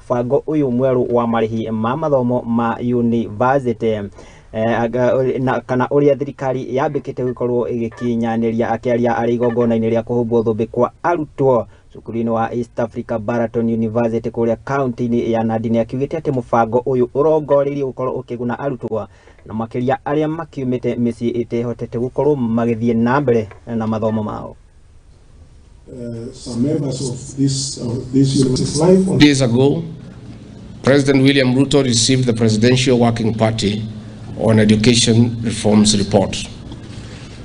mubango uyu mweru wa marihi ma mathomo ma university kana uria thirkari yambikite gukorwo igikinyaniria Akiaria ari igongona-ini ria kuhumbwo thumbi kwa arutwo cukuru wa East Africa Baraton University kuria kaunti-ini ya Nandi ni augite ati mubango uyu urongoreirio gukorwo ukiguna arutwo na makiria aria makiumite misi itehotete gukorwo magithie na mbere na mathomo mao. Some members of this university days ago, President William Ruto received the Presidential Working Party on Education Reforms report.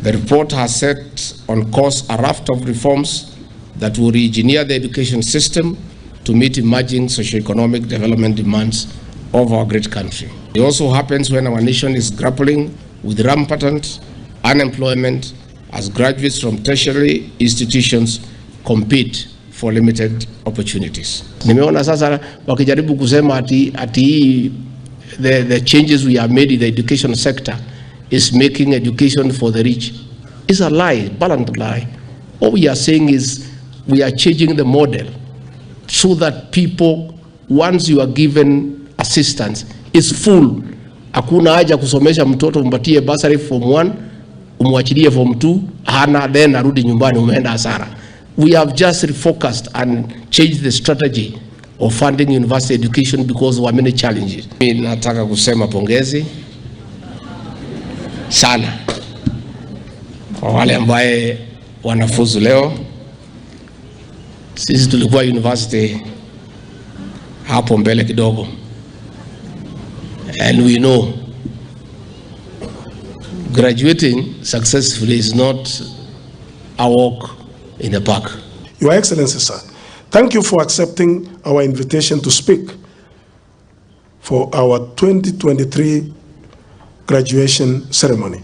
The report has set on course a raft of reforms that will re-engineer the education system to meet emerging socio-economic development demands of our great country. It also happens when our nation is grappling with rampant unemployment as graduates from tertiary institutions compete for limited opportunities. Nimeona sasa wakijaribu kusema ati the changes we have made in the education sector is making education for the rich. It's a lie, blatant lie. What we are saying is we are changing the model so that people, once you are given assistance, is full. Hakuna haja kusomesha mtoto umpatie bursary form 1, umwachilie form 2, hana then arudi nyumbani umeenda hasara. We have just refocused and changed the strategy of funding university education because there are many challenges. Mimi nataka kusema pongezi sana kwa wale ambaye wanafuzu leo. Sisi tulikuwa university hapo mbele kidogo, and we know graduating successfully is not a walk in the park. Your Excellency, sir, thank you for accepting our invitation to speak for our 2023 graduation ceremony.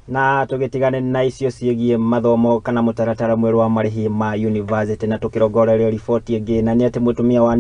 Na tugitigane na icio ciegie mathomo kana mutaratara mweru wa marihi ma university na tukirongorerio riboti ingi na ni ati mutumia wa